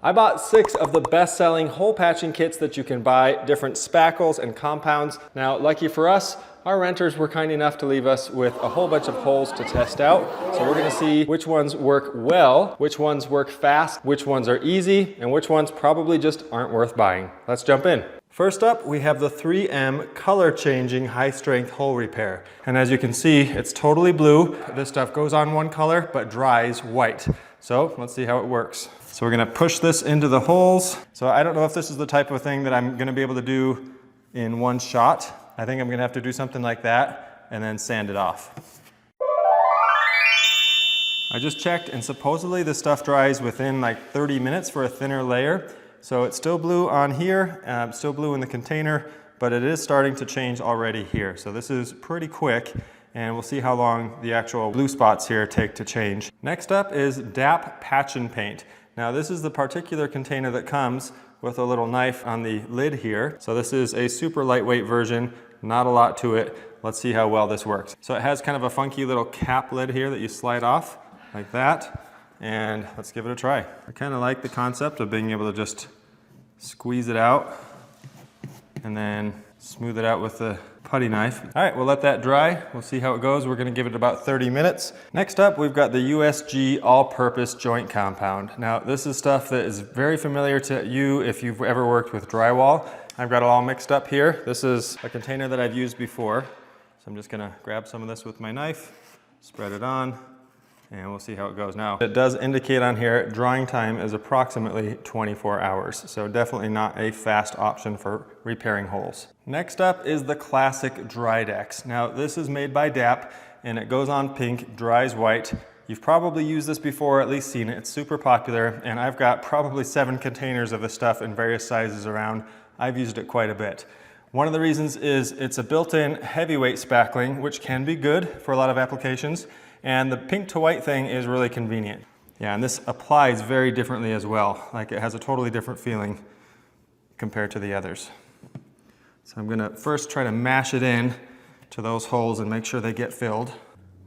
I bought 6 of the best-selling hole patching kits that you can buy, different spackles and compounds. Now, lucky for us, our renters were kind enough to leave us with a whole bunch of holes to test out. So we're gonna see which ones work well, which ones work fast, which ones are easy, and which ones probably just aren't worth buying. Let's jump in. First up, we have the 3M color changing high strength hole repair. And as you can see, it's totally blue. This stuff goes on one color, but dries white. So let's see how it works. So we're gonna push this into the holes. So I don't know if this is the type of thing that I'm gonna be able to do in one shot. I think I'm gonna have to do something like that and then sand it off. I just checked and supposedly this stuff dries within like 30 minutes for a thinner layer. So it's still blue on here, still blue in the container, but it is starting to change already here. So this is pretty quick, and we'll see how long the actual blue spots here take to change. Next up is DAP Patch and Paint. Now this is the particular container that comes with a little knife on the lid here. So this is a super lightweight version, not a lot to it. Let's see how well this works. So it has kind of a funky little cap lid here that you slide off like that. And let's give it a try. I kind of like the concept of being able to just squeeze it out and then smooth it out with the putty knife. All right, we'll let that dry. We'll see how it goes. We're gonna give it about 30 minutes. Next up, we've got the USG all-purpose joint compound. Now, this is stuff that is very familiar to you if you've ever worked with drywall. I've got it all mixed up here. This is a container that I've used before. So I'm just gonna grab some of this with my knife, spread it on, and we'll see how it goes. Now, it does indicate on here, drying time is approximately 24 hours. So definitely not a fast option for repairing holes. Next up is the classic DryDex. Now, this is made by DAP and it goes on pink, dries white. You've probably used this before, at least seen it. It's super popular, and I've got probably 7 containers of this stuff in various sizes around. I've used it quite a bit. One of the reasons is it's a built-in heavyweight spackling, which can be good for a lot of applications. And the pink to white thing is really convenient. Yeah, and this applies very differently as well. Like it has a totally different feeling compared to the others. So I'm gonna first try to mash it in to those holes and make sure they get filled.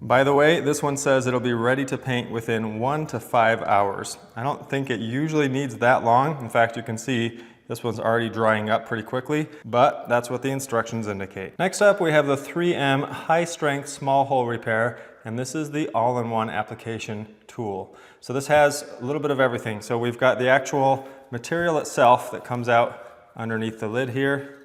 By the way, this one says it'll be ready to paint within 1 to 5 hours. I don't think it usually needs that long. In fact, you can see this one's already drying up pretty quickly, but that's what the instructions indicate. Next up, we have the 3M high strength small hole repair. And this is the all-in-one application tool. So this has a little bit of everything. So we've got the actual material itself that comes out underneath the lid here.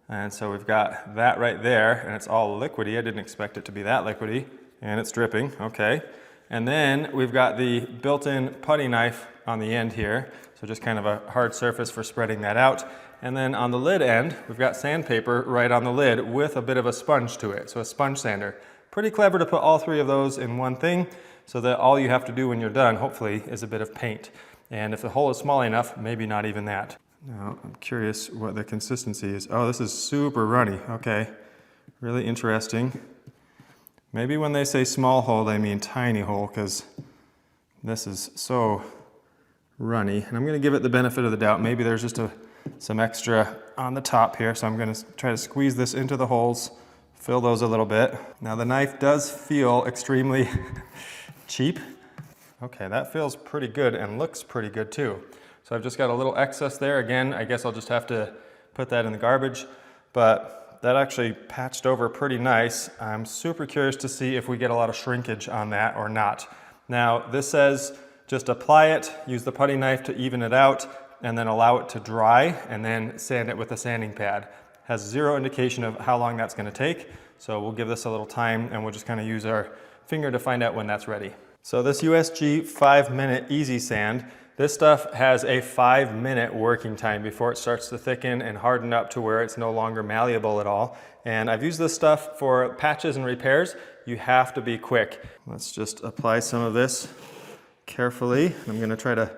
And so we've got that right there, and it's all liquidy. I didn't expect it to be that liquidy, and it's dripping, okay. And then we've got the built-in putty knife on the end here. So just kind of a hard surface for spreading that out. And then on the lid end, we've got sandpaper right on the lid with a bit of a sponge to it, so a sponge sander. Pretty clever to put all 3 of those in one thing so that all you have to do when you're done, hopefully, is a bit of paint. And if the hole is small enough, maybe not even that. Now, I'm curious what the consistency is. Oh, this is super runny. Okay, really interesting. Maybe when they say small hole, they mean tiny hole, because this is so runny. And I'm gonna give it the benefit of the doubt. Maybe there's just some extra on the top here, so I'm gonna try to squeeze this into the holes. Fill those a little bit. Now the knife does feel extremely cheap. Okay, that feels pretty good and looks pretty good too. So I've just got a little excess there. Again, I guess I'll just have to put that in the garbage, but that actually patched over pretty nice. I'm super curious to see if we get a lot of shrinkage on that or not. Now this says just apply it, use the putty knife to even it out, and then allow it to dry, and then sand it with a sanding pad. Has 0 indication of how long that's going to take, so we'll give this a little time and we'll just kind of use our finger to find out when that's ready. So this USG 5-minute easy sand, this stuff has a 5-minute working time before it starts to thicken and harden up to where it's no longer malleable at all. And I've used this stuff for patches and repairs. You have to be quick. Let's just apply some of this carefully. I'm going to try to,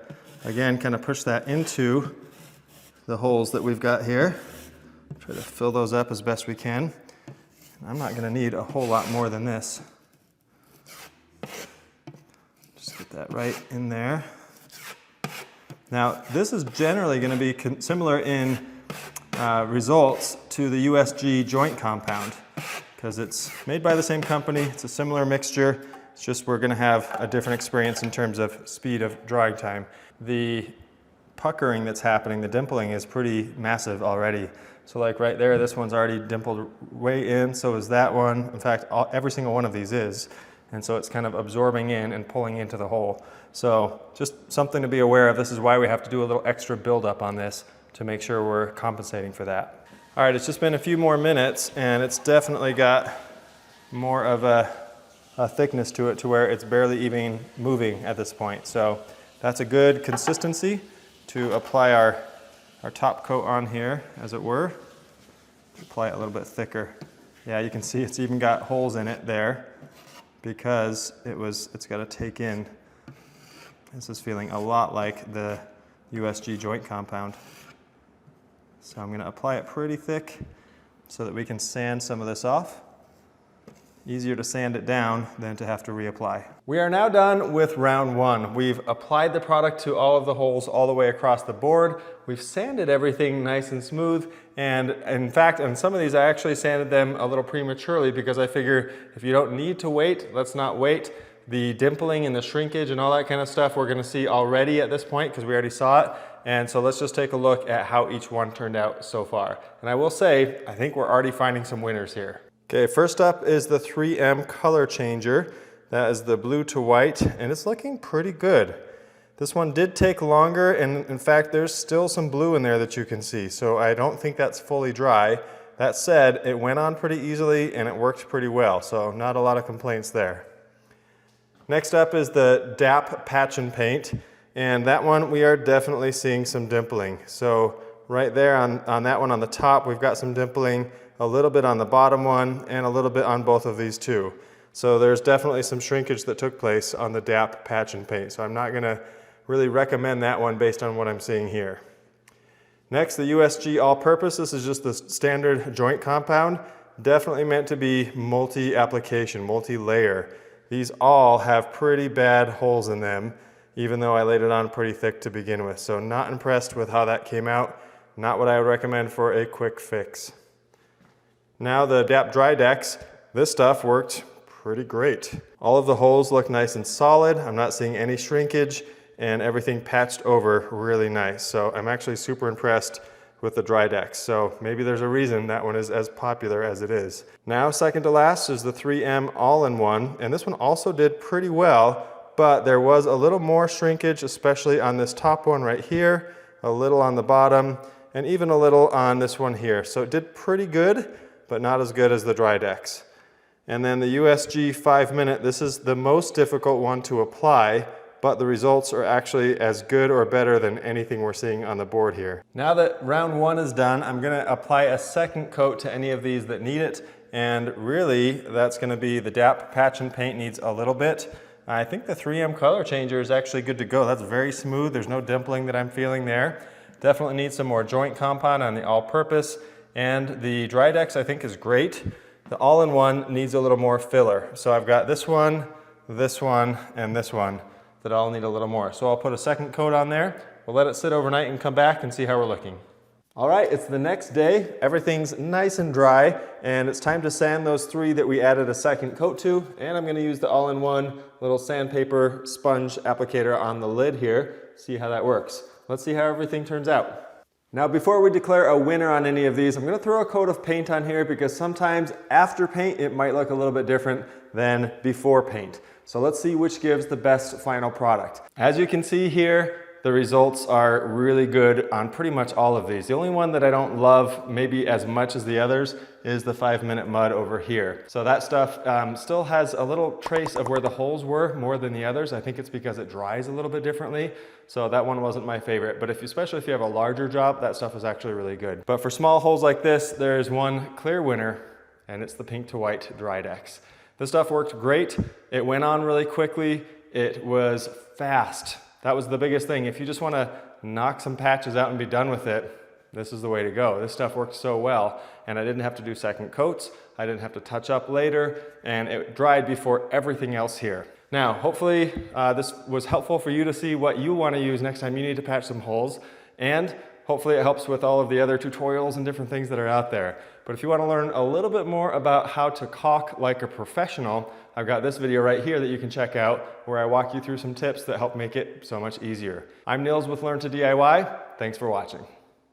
again, kind of push that into the holes that we've got here. Try to fill those up as best we can. I'm not going to need a whole lot more than this. Just get that right in there. Now, this is generally going to be similar in results to the USG joint compound because it's made by the same company. It's a similar mixture. It's just we're going to have a different experience in terms of speed of drying time. The puckering that's happening, the dimpling is pretty massive already. So like right there, this one's already dimpled way in, so is that one. In fact, every single one of these is. And so it's kind of absorbing in and pulling into the hole. So just something to be aware of. This is why we have to do a little extra buildup on this to make sure we're compensating for that. All right, it's just been a few more minutes and it's definitely got more of a thickness to it to where it's barely even moving at this point. So that's a good consistency to apply our top coat on here, as it were. Apply it a little bit thicker. Yeah, you can see it's even got holes in it there because it's got to take in. This is feeling a lot like the USG joint compound. So I'm going to apply it pretty thick so that we can sand some of this off. Easier to sand it down than to have to reapply. We are now done with round one. We've applied the product to all of the holes all the way across the board. We've sanded everything nice and smooth. And in fact, on some of these, I actually sanded them a little prematurely because I figure if you don't need to wait, let's not wait. The dimpling and the shrinkage and all that kind of stuff we're gonna see already at this point because we already saw it. And so let's just take a look at how each one turned out so far. And I will say, I think we're already finding some winners here. Okay, first up is the 3M color changer. That is the blue to white, and it's looking pretty good. This one did take longer, and in fact, there's still some blue in there that you can see, so I don't think that's fully dry. That said, it went on pretty easily, and it worked pretty well, so not a lot of complaints there. Next up is the DAP patch and paint, and that one we are definitely seeing some dimpling. So right there on that one on the top, we've got some dimpling, a little bit on the bottom one, and a little bit on both of these too. So there's definitely some shrinkage that took place on the DAP patch and paint. So I'm not gonna really recommend that one based on what I'm seeing here. Next, the USG all-purpose. This is just the standard joint compound. Definitely meant to be multi-application, multi-layer. These all have pretty bad holes in them, even though I laid it on pretty thick to begin with. So not impressed with how that came out. Not what I would recommend for a quick fix. Now the DAP DryDex, this stuff worked pretty great. All of the holes look nice and solid. I'm not seeing any shrinkage and everything patched over really nice. So I'm actually super impressed with the DryDex. So maybe there's a reason that one is as popular as it is. Now second to last is the 3M all-in-one, and this one also did pretty well, but there was a little more shrinkage, especially on this top one right here, a little on the bottom, and even a little on this one here. So it did pretty good, but not as good as the DryDex. And then the USG 5-minute, this is the most difficult one to apply, but the results are actually as good or better than anything we're seeing on the board here. Now that round one is done, I'm gonna apply a second coat to any of these that need it, and really that's gonna be the DAP patch and paint needs a little bit. I think the 3M color changer is actually good to go. That's very smooth, there's no dimpling that I'm feeling there. Definitely need some more joint compound on the all-purpose. And the DryDex I think is great. The all-in-one needs a little more filler. So I've got this one, and this one that all need a little more. So I'll put a second coat on there. We'll let it sit overnight and come back and see how we're looking. All right, it's the next day. Everything's nice and dry, and it's time to sand those three that we added a second coat to. And I'm gonna use the all-in-one little sandpaper sponge applicator on the lid here, see how that works. Let's see how everything turns out. Now before we declare a winner on any of these, I'm going to throw a coat of paint on here because sometimes after paint it might look a little bit different than before paint. So let's see which gives the best final product. As you can see here, the results are really good on pretty much all of these. The only one that I don't love maybe as much as the others is the 5-minute mud over here. So that stuff still has a little trace of where the holes were more than the others. I think it's because it dries a little bit differently. So that one wasn't my favorite, but especially if you have a larger job, that stuff is actually really good. But for small holes like this, there's one clear winner, and it's the pink to white DryDex. This stuff worked great. It went on really quickly. It was fast. That was the biggest thing. If you just want to knock some patches out and be done with it, this is the way to go. This stuff worked so well, and I didn't have to do second coats. I didn't have to touch up later, and it dried before everything else here. Now, hopefully this was helpful for you to see what you want to use next time you need to patch some holes, and hopefully it helps with all of the other tutorials and different things that are out there. But if you want to learn a little bit more about how to caulk like a professional, I've got this video right here that you can check out where I walk you through some tips that help make it so much easier. I'm Nils with Learn to DIY. Thanks for watching.